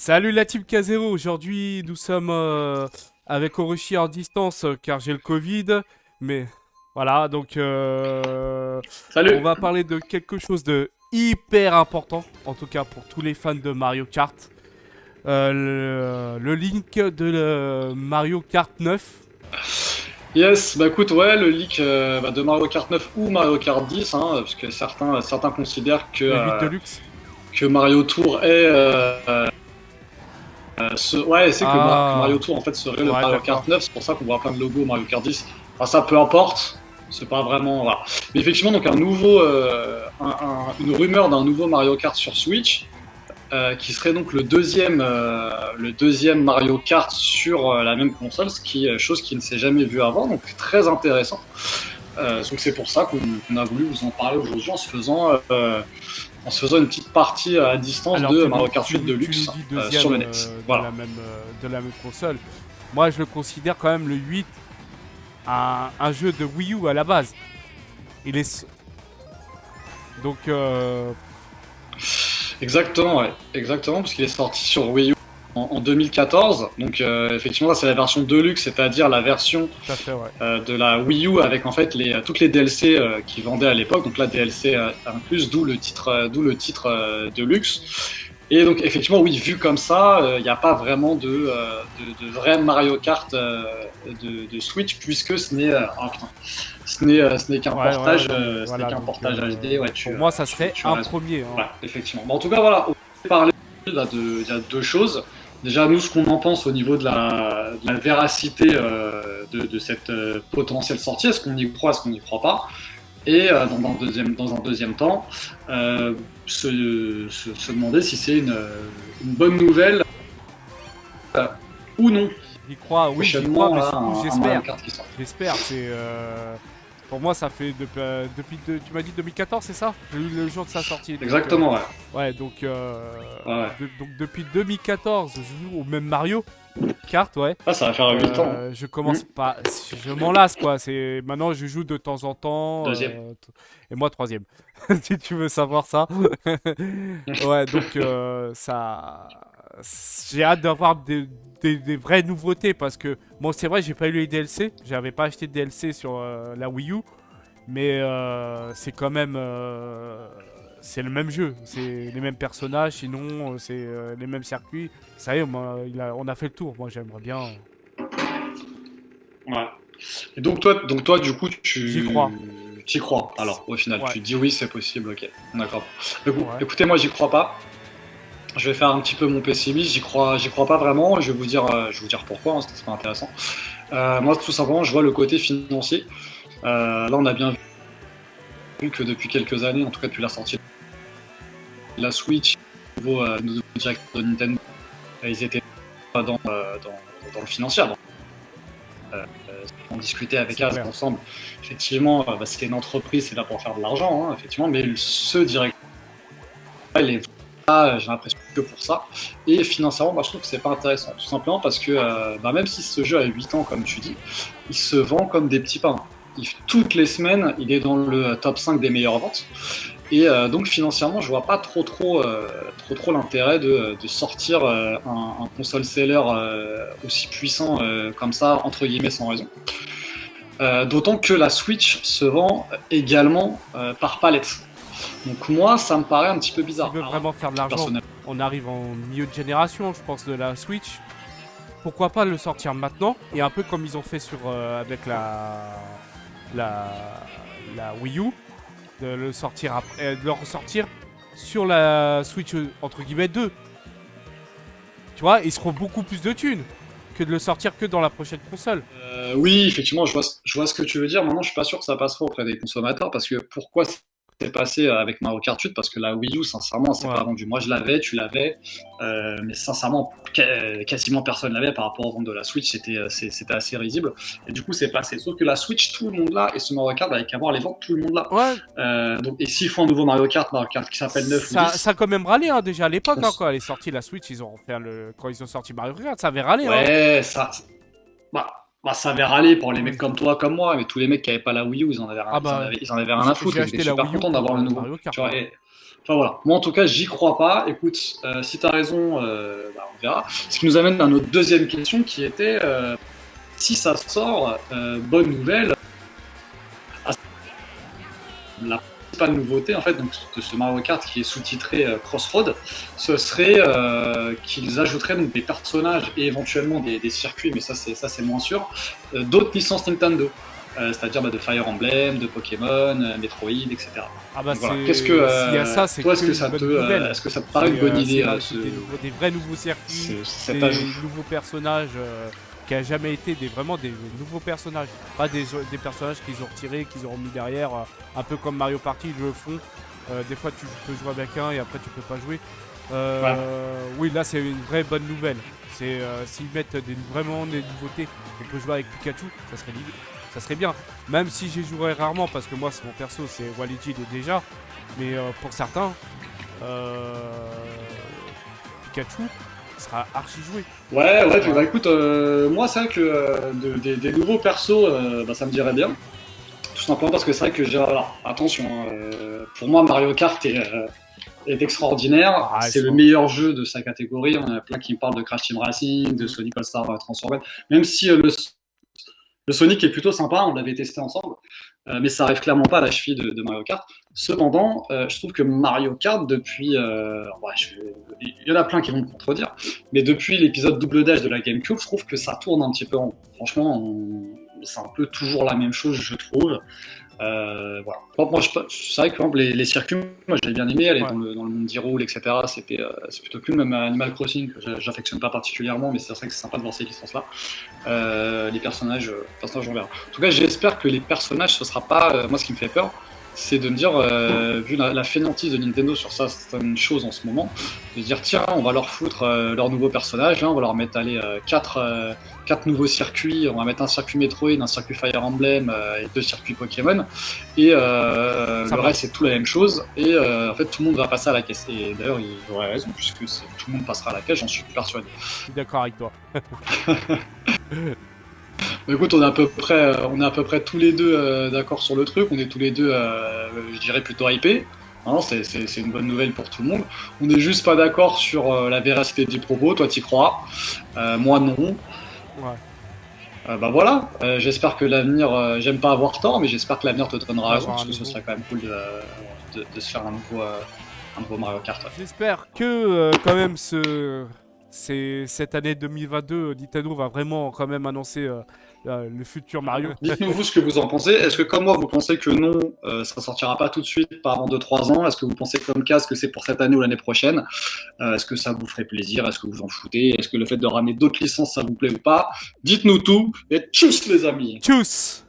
Salut la team K0, aujourd'hui nous sommes avec Orochi en distance car j'ai le Covid, mais voilà donc on Salut! va parler de quelque chose de hyper important, en tout cas pour tous les fans de Mario Kart, le link de Mario Kart 9, Yes, bah écoute, ouais, le leak de Mario Kart 9 ou Mario Kart 10, hein, parce que certains considèrent le 8 Deluxe. que Mario Tour est... ouais, c'est que Ah, Mario Tour en fait serait le ouais Mario d'accord. Kart 9, c'est pour ça qu'on voit plein de logos Mario Kart 10. Enfin ça, peu importe, c'est pas vraiment... Voilà. Mais effectivement, donc un nouveau... une rumeur d'un nouveau Mario Kart sur Switch, qui serait donc le deuxième Mario Kart sur la même console, chose qui ne s'est jamais vue avant, donc très intéressant. Donc c'est pour ça qu'on a voulu vous en parler aujourd'hui en se faisant une petite partie à distance Alors de Mario Kart 8 tu nous Deluxe dis sur deuxième le net. Voilà. de la même console. Moi je le considère quand même le 8 un jeu de Wii U à la base. Il est donc Exactement, ouais. Exactement, parce qu'il est sorti sur Wii U en 2014. Donc effectivement, ça c'est la version Deluxe, c'est-à-dire la version tout à fait ouais. de la Wii U avec en fait toutes les DLC qu'ils vendaient à l'époque, donc la DLC incluse, d'où le titre de luxe. Et donc effectivement, oui, vu comme ça, il n'y a pas vraiment de vrai Mario Kart de Switch puisque ce n'est qu'un Ouais, portage, non mais voilà donc HD. Ouais, pour moi ça serait tu as un raison. premier hein. Ouais, effectivement. Mais en tout cas, voilà, on va parler là il y a deux choses. Déjà, nous, ce qu'on en pense au niveau de la véracité de cette potentielle sortie, est-ce qu'on y croit, est-ce qu'on n'y croit pas, et dans un deuxième temps, se demander si c'est une bonne nouvelle ou non. J'y crois, oui j'y crois Prochainement, mais là, surtout un Mario j'espère. Kart qui sort. J'espère, c'est pour moi ça fait tu m'as dit 2014 c'est ça? Le jour de sa sortie donc Exactement, ouais. ouais donc Ouais, ouais. donc depuis 2014 je joue au même Mario Kart ouais. Ah, ça va faire 8 ans. Je Hein. commence pas, je m'en lasse quoi. C'est maintenant je joue de temps en temps Deuxième. et moi troisième. Si tu veux savoir ça. Ouais donc ça, j'ai hâte d'avoir des vraies nouveautés parce que bon c'est vrai j'ai pas eu les DLC, j'avais pas acheté de DLC sur la Wii U, mais c'est quand même c'est le même jeu, c'est les mêmes personnages, sinon c'est les mêmes circuits. Ça y est, on a fait le tour. Moi, j'aimerais bien. Ouais. Et donc toi, du coup, J'y crois. tu y crois. Alors, au final, Ouais, tu dis oui, c'est possible, ok. D'accord. ouais. Écoutez, moi, j'y crois pas. Je vais faire un petit peu mon pessimiste. J'y crois pas vraiment. Je vais vous dire pourquoi. Hein, c'est pas intéressant. Moi, tout simplement, je vois le côté financier. Là, on a bien vu que depuis quelques années, en tout cas depuis la sortie de la Switch, nouveau directeur de Nintendo, ils étaient pas dans le financier. On discutait avec C'est Az clair. ensemble. Effectivement, c'est une entreprise, c'est là pour faire de l'argent, hein, effectivement, mais ce directeur, il est là, j'ai l'impression que pour ça. Et financièrement, moi, je trouve que c'est pas intéressant, tout simplement parce que même si ce jeu a 8 ans, comme tu dis, il se vend comme des petits pains. Toutes les semaines, il est dans le top 5 des meilleures ventes. Et donc financièrement, je vois pas trop l'intérêt de sortir un console seller aussi puissant comme ça, entre guillemets, sans raison. D'autant que la Switch se vend également par palette. Donc moi, ça me paraît un petit peu S'ils bizarre, veulent vraiment faire de l'argent, personnellement. on arrive en milieu de génération, je pense, de la Switch. Pourquoi pas le sortir maintenant? Et un peu comme ils ont fait sur avec la la Wii U, de le sortir après, de le ressortir sur la Switch entre guillemets 2. Tu vois, ils seront beaucoup plus de thunes que de le sortir que dans la prochaine console. Oui, effectivement, je vois ce que tu veux dire. Maintenant, je suis pas sûr que ça passera auprès des consommateurs parce que pourquoi c'est passé avec Mario Kart 8? Parce que la Wii U, sincèrement, c'est Ouais. pas vendu. Moi, je l'avais, tu l'avais, mais sincèrement, quasiment personne l'avait par rapport au vente de la Switch. C'était assez risible. Et du coup, c'est passé. Sauf que la Switch, tout le monde l'a, et ce Mario Kart, avec avoir les ventes, tout le monde l'a. Ouais, Et s'ils font un nouveau Mario Kart qui s'appelle 9 ou ça 10, a quand même râlé hein, déjà à l'époque on hein, s- quand elle est sortie la Switch, quand ils ont sorti Mario Kart, ça avait râlé hein. ouais, bah, Bah, ça avait râlé pour les mecs comme toi, comme moi, mais tous les mecs qui avaient pas la Wii U, ils en avaient, Ah bah, ils en avaient rien à foutre. j'ai Ils étaient acheté la super Wii U contents pour d'avoir le nouveau. Mario Kart. Tu vois, enfin voilà. Moi en tout cas, j'y crois pas. Écoute, si t'as raison, bah, on verra. Ce qui nous amène à notre deuxième question qui était si ça sort, bonne nouvelle. La principale nouveauté en fait donc, de ce Mario Kart qui est sous-titré Crossroad, ce serait qu'ils ajouteraient donc, des personnages et éventuellement des circuits, mais ça c'est moins sûr, d'autres licences Nintendo. C'est-à-dire bah, de Fire Emblem, de Pokémon, Metroid, etc. Ah bah Donc, voilà. s'il y a ça, c'est Toi, que une bonne nouvelle. est-ce que ça te paraît une bonne idée Des vrais nouveaux circuits, cet des ajout? nouveaux personnages qui a jamais été vraiment des nouveaux personnages. Pas des personnages qu'ils ont retirés, qu'ils ont remis derrière, un peu comme Mario Party, ils le font. Des fois tu peux jouer avec un et après tu peux pas jouer. Ouais. Oui, là c'est une vraie bonne nouvelle. C'est s'ils mettent vraiment des nouveautés, on peut jouer avec Pikachu, ça serait bien. Même si j'y jouerai rarement parce que moi c'est mon perso, c'est Waluigi il est déjà. Mais pour certains, euh, Pikachu sera archi joué. Ouais, bah écoute, moi c'est vrai que des nouveaux persos, bah, ça me dirait bien. Tout simplement parce que c'est vrai que alors, attention, hein, pour moi Mario Kart est extraordinaire. Ah, C'est le meilleur jeu de sa catégorie. On a plein qui me parlent de Crash Team Racing, de Sonic All-Star Transformers. Même si le Sonic est plutôt sympa, on l'avait testé ensemble, mais ça arrive clairement pas à la cheville de Mario Kart. Cependant, je trouve que Mario Kart, depuis. Il y en a plein qui vont me contredire, mais depuis l'épisode Double Dash de la GameCube, je trouve que ça tourne un petit peu en rond. Franchement, c'est un peu toujours la même chose, je trouve. Voilà. Bon, moi, c'est vrai que par exemple, les circuits, moi j'ai bien aimé aller dans le monde d'Hyrule, etc. C'est plutôt cool, même Animal Crossing, que j'affectionne pas particulièrement, mais c'est vrai que c'est sympa de voir ces licences-là. Les personnages, on verra. En tout cas, j'espère que les personnages, ce sera pas. Moi, ce qui me fait peur, c'est de me dire, vu la fainéantise de Nintendo sur ça, c'est une chose en ce moment, de se dire tiens, on va leur foutre leurs nouveaux personnages, là, on va leur mettre 4 nouveaux circuits, on va mettre un circuit Metroid, un circuit Fire Emblem et 2 circuits Pokémon, et le reste c'est tout la même chose, et en fait tout le monde va passer à la caisse. Et d'ailleurs ils auraient raison, puisque tout le monde passera à la caisse, j'en suis persuadé. Je suis d'accord avec toi. Écoute, on est à peu près tous les deux d'accord sur le truc. On est tous les deux, je dirais, plutôt hypés. Hein, c'est une bonne nouvelle pour tout le monde. On n'est juste pas d'accord sur la véracité du propos. Toi, t'y crois. Moi, non. Ouais. Bah voilà. J'espère que l'avenir. J'aime pas avoir tort, mais j'espère que l'avenir te donnera raison, parce que ce serait quand même cool de se faire un nouveau Mario Kart. Ouais. J'espère que quand même cette année 2022, Nintendo va vraiment quand même annoncer le futur Mario. Dites-nous vous ce que vous en pensez. Est-ce que comme moi vous pensez que non, ça sortira pas tout de suite, pas avant 2-3 ans? Est-ce que vous pensez comme Kaz que c'est pour cette année ou l'année prochaine? Est-ce que ça vous ferait plaisir? Est-ce que vous en foutez? Est-ce que le fait de ramener d'autres licences ça vous plaît ou pas? Dites-nous tout et tchuss les amis. Tchuss.